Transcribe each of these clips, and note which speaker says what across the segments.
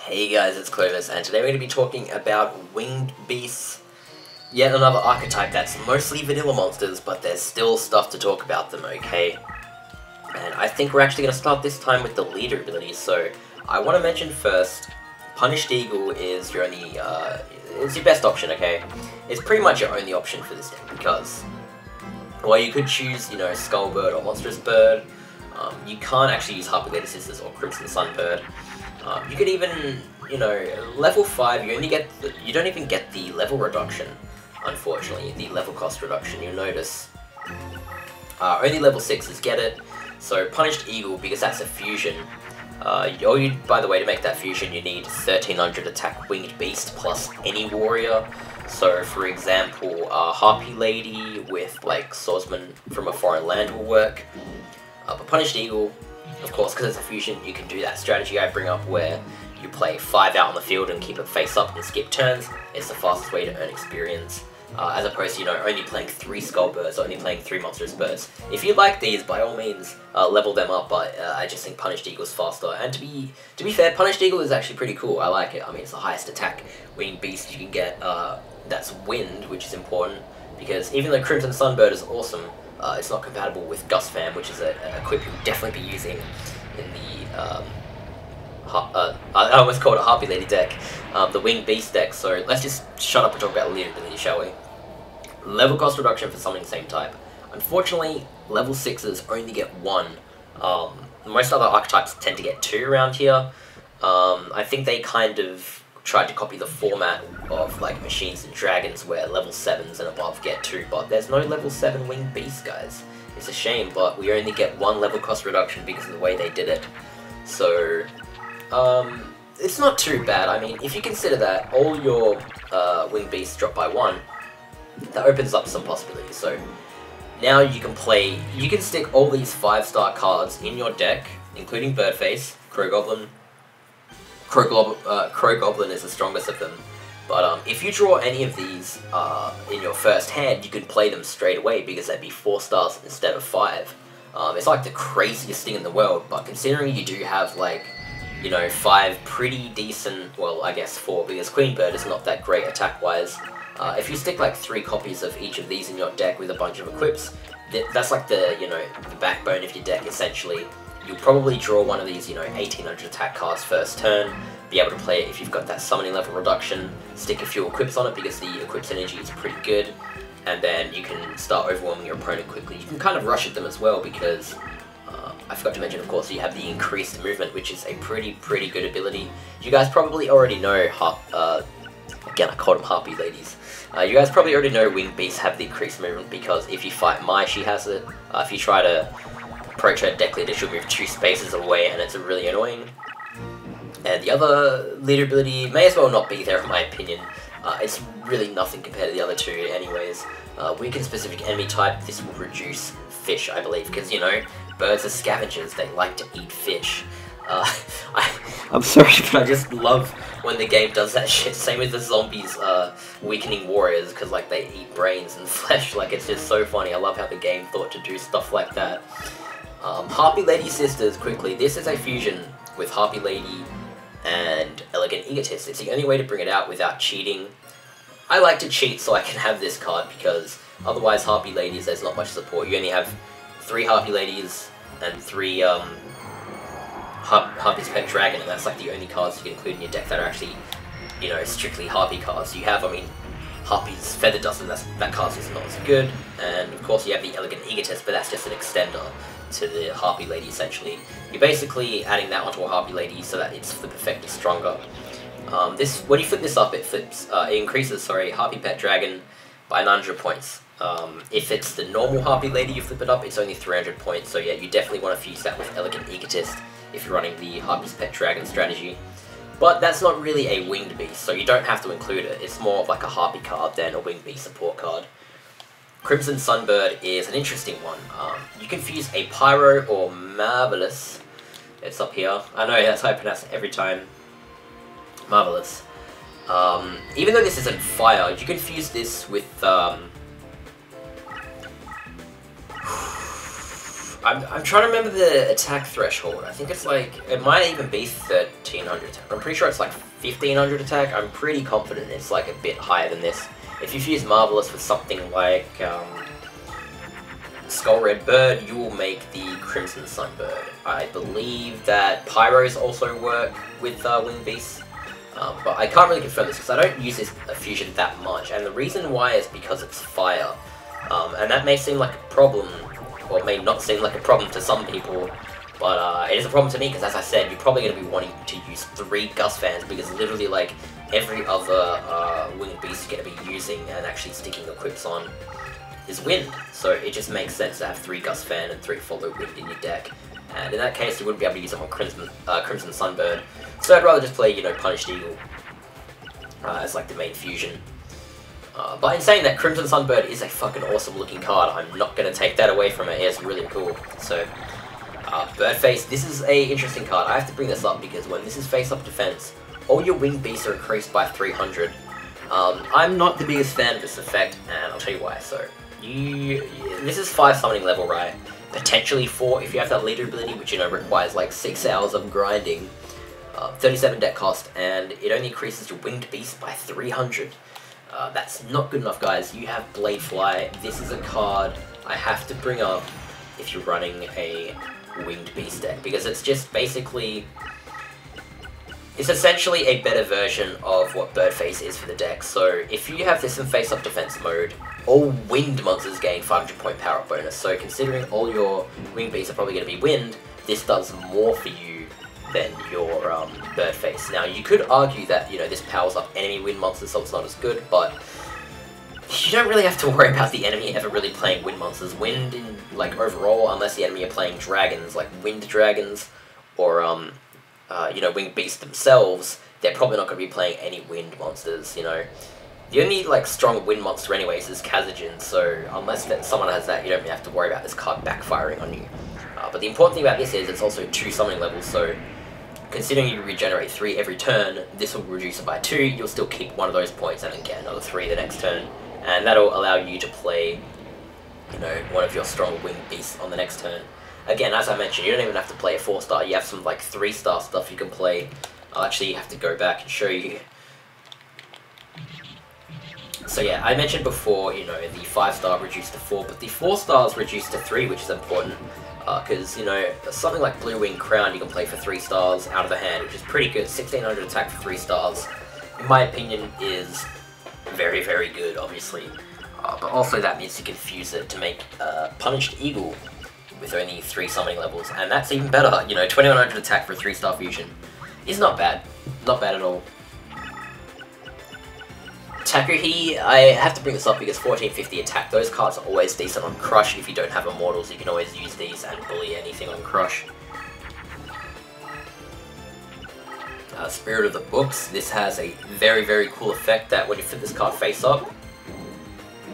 Speaker 1: Hey guys, it's Clovis, and today we're going to be talking about winged beasts. Yet another archetype that's mostly vanilla monsters, but there's still stuff to talk about them, okay? And I think we're actually going to start this time with the leader abilities, so I want to mention first, Punished Eagle is your only, it's your best option, okay? It's pretty much your only option for this deck, because, well, you could choose, Skullbird or Monstrous Bird. You can't actually use Harpie Lady Sisters or Crimson Sunbird. You could even, level 5, you don't even get the level reduction, unfortunately, the level cost reduction. You'll notice only level 6s get it. So Punished Eagle, because that's a fusion, by the way, to make that fusion you need 1300 attack winged beast plus any warrior. So for example, Harpie Lady with like swordsman from a foreign land will work. But Punished Eagle, of course, because it's a fusion, you can do that strategy I bring up where you play 5 out on the field and keep it face up and skip turns. It's the fastest way to earn experience, as opposed to, only playing 3 Skullbirds or only playing 3 Monstrous Birds. If you like these, by all means, level them up, but I just think Punished Eagle is faster. And to be fair, Punished Eagle is actually pretty cool. I like it. I mean, it's the highest attack winged beast you can get. That's wind, which is important, because even though Crimson Sunbird is awesome, it's not compatible with Gust Fam, which is an equip you'll definitely be using in the, I almost called it a Harpie Lady deck, the Winged Beast deck. So let's just shut up and talk about leader ability, shall we? Level cost reduction for something same type. Unfortunately, level 6s only get 1. Most other archetypes tend to get 2 around here. I think they kind of tried to copy the format of like Machines and Dragons where level 7s and above get 2, but there's no level 7 winged beast, guys. It's a shame, but we only get 1 level cost reduction because of the way they did it. So, it's not too bad. I mean, if you consider that all your winged beasts drop by 1, that opens up some possibilities. So now you can stick all these 5-star cards in your deck, including Birdface, Crow Goblin is the strongest of them, but if you draw any of these in your first hand, you can play them straight away because they'd be 4 stars instead of 5. It's like the craziest thing in the world, but considering you do have like, 5 pretty decent, well I guess 4, because Queen Bird is not that great attack wise. If you stick like 3 copies of each of these in your deck with a bunch of equips, that's like the, the backbone of your deck essentially. You'll probably draw one of these, 1800 attack cards first turn, be able to play it if you've got that summoning level reduction, stick a few equips on it because the equips energy is pretty good, and then you can start overwhelming your opponent quickly. You can kind of rush at them as well because, I forgot to mention, of course, you have the increased movement, which is a pretty good ability. You guys probably already know, again I called them Harpie Ladies. You guys probably already know Winged Beasts have the increased movement because if you fight Mai, she has it. If you try to approach her deck leader, she'll move 2 spaces away and it's really annoying. And the other leader ability may as well not be there in my opinion. It's really nothing compared to the other 2 anyways. Weaken specific enemy type, this will reduce fish I believe, because birds are scavengers, they like to eat fish. I'm sorry, but I just love when the game does that shit. Same with the zombies weakening warriors, because like they eat brains and flesh. Like it's just so funny. I love how the game thought to do stuff like that. Harpie Lady Sisters, quickly. This is a fusion with Harpie Lady and Elegant Egotist. It's the only way to bring it out without cheating. I like to cheat so I can have this card because otherwise Harpie Ladies, there's not much support. You only have 3 Harpie Ladies and 3 Harpie's Pet Dragon, and that's like the only cards you can include in your deck that are actually, strictly Harpie cards. You have, Harpie's Feather Dust, and that card's just not as good. And of course you have the Elegant Egotist, but that's just an extender to the Harpie Lady essentially. You're basically adding that onto a Harpie Lady so that it's flip effective stronger. When you flip this up, it increases, Harpie Pet Dragon by 900 points. If it's the normal Harpie Lady you flip it up, it's only 300 points, so yeah, you definitely want to fuse that with Elegant Egotist if you're running the Harpie's Pet Dragon strategy. But that's not really a winged beast, so you don't have to include it. It's more of like a Harpie card than a winged beast support card. Crimson Sunbird is an interesting one. You can fuse a Pyro or Mavelus. It's up here. I know that's how I pronounce it every time. Mavelus. Even though this isn't fire, you can fuse this with I'm trying to remember the attack threshold. I think it's like, it might even be 1300 attack. I'm pretty sure it's like 1500 attack. I'm pretty confident it's like a bit higher than this. If you fuse Mavelus with something like Skullbird Bird, you will make the Crimson Sunbird. I believe that Pyros also work with Winged Beasts, but I can't really confirm this because I don't use this fusion that much, and the reason why is because it's fire. And that may seem like a problem, or may not seem like a problem to some people, but it is a problem to me because, as I said, you're probably going to be wanting to use 3 gust fans because literally like every other Winged Beast you're going to be using and actually sticking equips on is wind, so it just makes sense to have 3 gust fan and 3 follow wind in your deck. And in that case, you wouldn't be able to use it on Crimson Sunbird, so I'd rather just play, you know, Punished Eagle as like the main fusion. But in saying that, Crimson Sunbird is a fucking awesome looking card. I'm not going to take that away from it. It's really cool. So, Birdface, this is a interesting card. I have to bring this up because when this is face-up defense, all your winged beasts are increased by 300. I'm not the biggest fan of this effect, and I'll tell you why. So, this is 5 summoning level, right? Potentially 4 if you have that leader ability, which, you know, requires like 6 hours of grinding. 37 deck cost, and it only increases your winged beast by 300. That's not good enough, guys. You have Bladefly. This is a card I have to bring up if you're running a winged beast deck, because it's just basically, it's essentially a better version of what Birdface is for the deck. So if you have this in face-up defense mode, all wind monsters gain 500 point power-up bonus. So considering all your winged beasts are probably going to be wind, this does more for you than your Birdface. Now, you could argue that, you know, this powers up enemy wind monsters, so it's not as good, but you don't really have to worry about the enemy ever really playing wind monsters. Wind, in, like, overall, unless the enemy are playing dragons, like wind dragons, or, you know, winged beasts themselves, they're probably not going to be playing any wind monsters, you know. The only, like, strong wind monster anyways is Kazajin, so unless that someone has that, you don't really have to worry about this card backfiring on you. But the important thing about this is it's also 2 summoning levels, so considering you regenerate 3 every turn, this will reduce it by 2, you'll still keep 1 of those points and then get another 3 the next turn, and that'll allow you to play, you know, one of your strong winged beasts on the next turn. Again, as I mentioned, you don't even have to play a 4-star, you have some like 3-star stuff you can play. I'll actually have to go back and show you. So yeah, I mentioned before, you know, the 5-star reduced to 4, but the 4-star is reduced to 3, which is important. Because, you know, something like Blue Wing Crown you can play for 3 stars out of the hand, which is pretty good. 1600 attack for 3 stars, in my opinion, is very, very good, obviously. But also that means you can fuse it to make Punished Eagle with only 3 summoning levels, and that's even better. You know, 2100 attack for a 3-star fusion is not bad. Not bad at all. Takuhee, I have to bring this up because 1450 attack, those cards are always decent on Crush. If you don't have Immortals, you can always use these and bully anything on Crush. Spirit of the Books, this has a very, very cool effect that when you flip this card face up,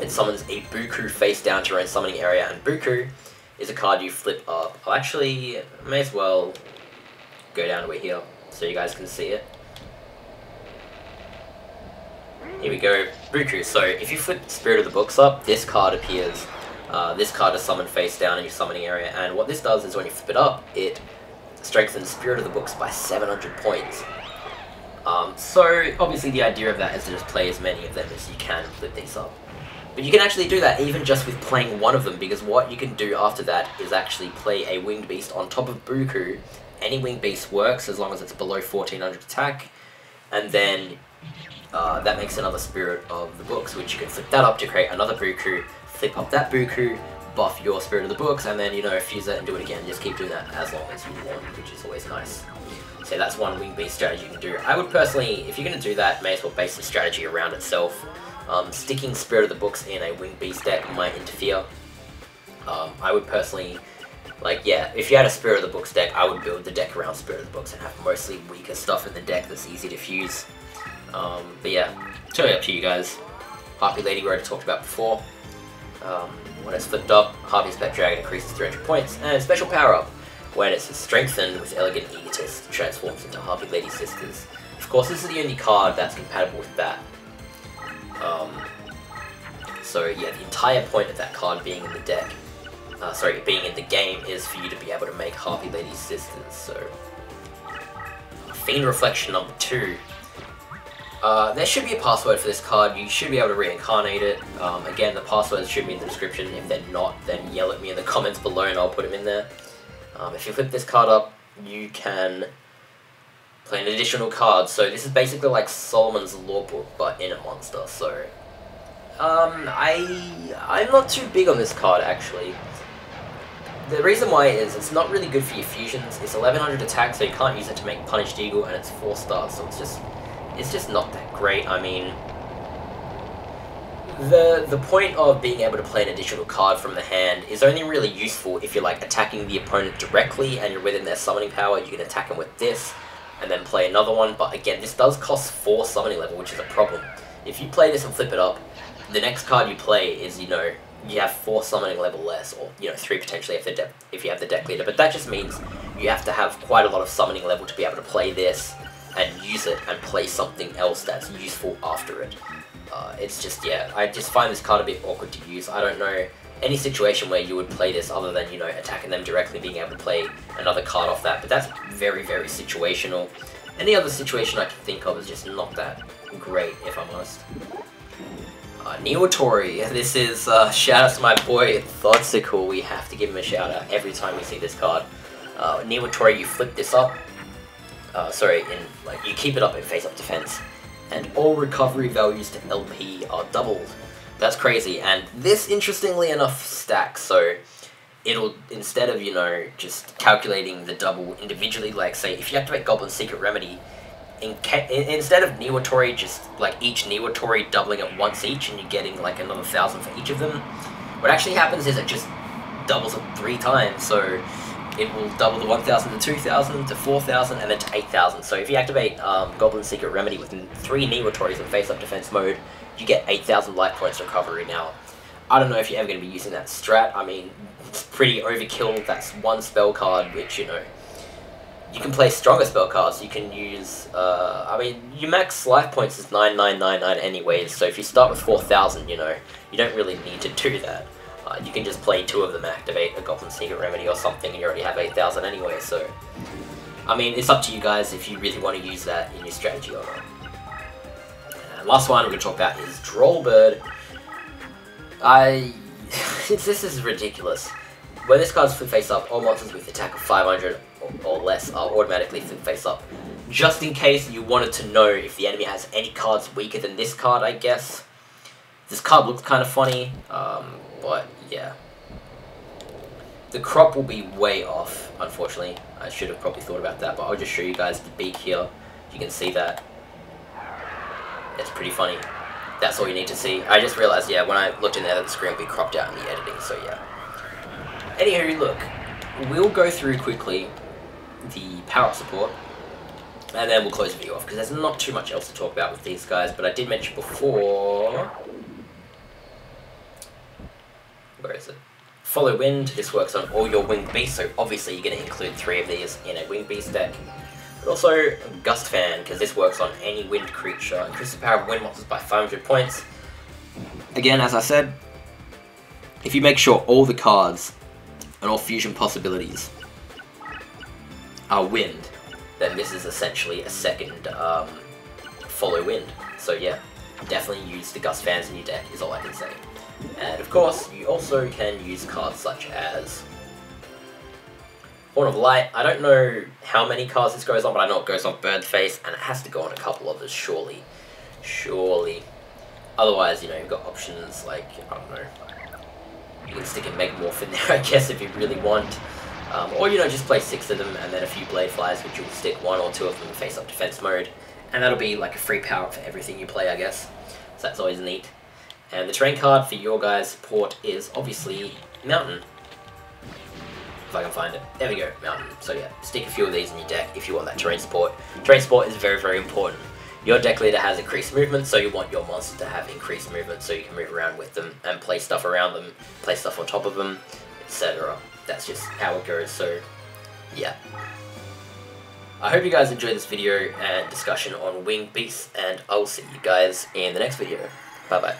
Speaker 1: it summons a Buku face down to your own summoning area, and Buku is a card you flip up. I'll actually, may as well go down to it here so you guys can see it. Here we go, Buku. So if you flip Spirit of the Books up, this card appears. This card is summoned face down in your summoning area, and what this does is when you flip it up, it strengthens Spirit of the Books by 700 points. So obviously the idea of that is to just play as many of them as you can and flip these up. But you can actually do that even just with playing one of them, because what you can do after that is actually play a Winged Beast on top of Buku. Any Winged Beast works as long as it's below 1400 attack, and then that makes another Spirit of the Books, which you can flip that up to create another Buku, flip up that Buku, buff your Spirit of the Books, and then, you know, fuse it and do it again. Just keep doing that as long as you want, which is always nice. So that's one Winged Beast strategy you can do. I would personally, if you're going to do that, may as well base the strategy around itself. Sticking Spirit of the Books in a Winged Beast deck might interfere. I would personally, like, yeah, if you had a Spirit of the Books deck, I would build the deck around Spirit of the Books and have mostly weaker stuff in the deck that's easy to fuse. But yeah, totally up to you guys. Harpie Lady we already talked about before. When it's flipped up, Harpie's Pet Dragon increases 300 points, and special power up. When it's strengthened with Elegant Egotist, transforms into Harpie Lady Sisters. Of course, this is the only card that's compatible with that. So yeah, the entire point of that card being in the deck being in the game is for you to be able to make Harpie Lady Sisters. So, Fiend Reflection number 2. There should be a password for this card. You should be able to reincarnate it. Again, the passwords should be in the description. If they're not, then yell at me in the comments below and I'll put them in there. If you flip this card up, you can play an additional card. So this is basically like Solomon's Law Book, but in a monster. So, I'm not too big on this card, actually. The reason why is it's not really good for your fusions. It's 1100 attack, so you can't use it to make Punished Eagle, and it's 4 stars, so it's just not that great. I mean, the point of being able to play an additional card from the hand is only really useful if you're like attacking the opponent directly and you're within their summoning power. You can attack them with this and then play another one, but again, this does cost 4 summoning level, which is a problem. If you play this and flip it up, the next card you play is, you know, you have 4 summoning level less, or, you know, 3 potentially if you have the deck leader, but that just means you have to have quite a lot of summoning level to be able to play this and use it and play something else that's useful after it. It's just, yeah, I just find this card a bit awkward to use. I don't know any situation where you would play this other than, you know, attacking them directly, being able to play another card off that, but that's very, very situational. Any other situation I can think of is just not that great, if I'm honest. Niwatori, this is, shout out to my boy Thoughtcicle. We have to give him a shout out every time we see this card. Niwatori, you flip this up, you keep it up in face-up defense, and all recovery values to LP are doubled. That's crazy, and this, interestingly enough, stacks, so it'll, instead of, you know, just calculating the double individually, like, say, if you activate Goblin's Secret Remedy, instead of Niwatori, just, like, each Niwatori doubling it once each, and you're getting, like, another 1,000 for each of them, what actually happens is it just doubles it 3 times, so it will double the 1,000 to 2,000 to 4,000 and then to 8,000. So if you activate Goblin's Secret Remedy with 3 Niwatoris in face-up defense mode, you get 8,000 life points recovery. Now, I don't know if you're ever going to be using that strat. I mean, it's pretty overkill. That's 1 spell card, which, you know, you can play stronger spell cards. You can use, I mean, your max life points is 9,999 anyways, so if you start with 4,000, you know, you don't really need to do that. You can just play 2 of them, activate a Goblin Secret Remedy or something, and you already have 8,000 anyway, so, I mean, it's up to you guys if you really want to use that in your strategy or not. And last one we're going to talk about is Droll Bird. This is ridiculous. When this card's flip face up, all monsters with attack of 500 or less are automatically flip face up. Just in case you wanted to know if the enemy has any cards weaker than this card, I guess. This card looks kind of funny, but yeah. The crop will be way off, unfortunately. I should have probably thought about that, but I'll just show you guys the beak here. You can see that. It's pretty funny. That's all you need to see. I just realized, yeah, when I looked in there, that the screen will be cropped out in the editing, so yeah. Anywho, look, we'll go through quickly the power-up support, and then we'll close the video off, because there's not too much else to talk about with these guys, but I did mention before... Where is it? Follow Wind. This works on all your winged beasts, so obviously you're going to include 3 of these in a winged beast deck. But also Gust Fan, because this works on any wind creature. Increases the power of wind monsters by 500 points. Again, as I said, if you make sure all the cards and all fusion possibilities are wind, then this is essentially a second Follow Wind. So yeah, definitely use the Gust Fans in your deck, is all I can say. And of course, you also can use cards such as Horn of Light. I don't know how many cards this goes on, but I know it goes on Birdface, and it has to go on a couple others, surely. Surely. Otherwise, you know, you've got options like, I don't know, you can stick a Megamorph in there, I guess, if you really want. Or, you know, just play 6 of them, and then a few Blade Flies, which you'll stick 1 or 2 of them in face-up defense mode. And that'll be like a free power for everything you play, I guess. So that's always neat. And the terrain card for your guys' support is obviously Mountain. If I can find it. There we go, Mountain. So yeah, stick a few of these in your deck if you want that terrain support. Terrain support is very, very important. Your deck leader has increased movement, so you want your monster to have increased movement so you can move around with them and play stuff around them, play stuff on top of them, etc. That's just how it goes, so yeah. I hope you guys enjoyed this video and discussion on winged beasts, and I'll see you guys in the next video. Bye bye.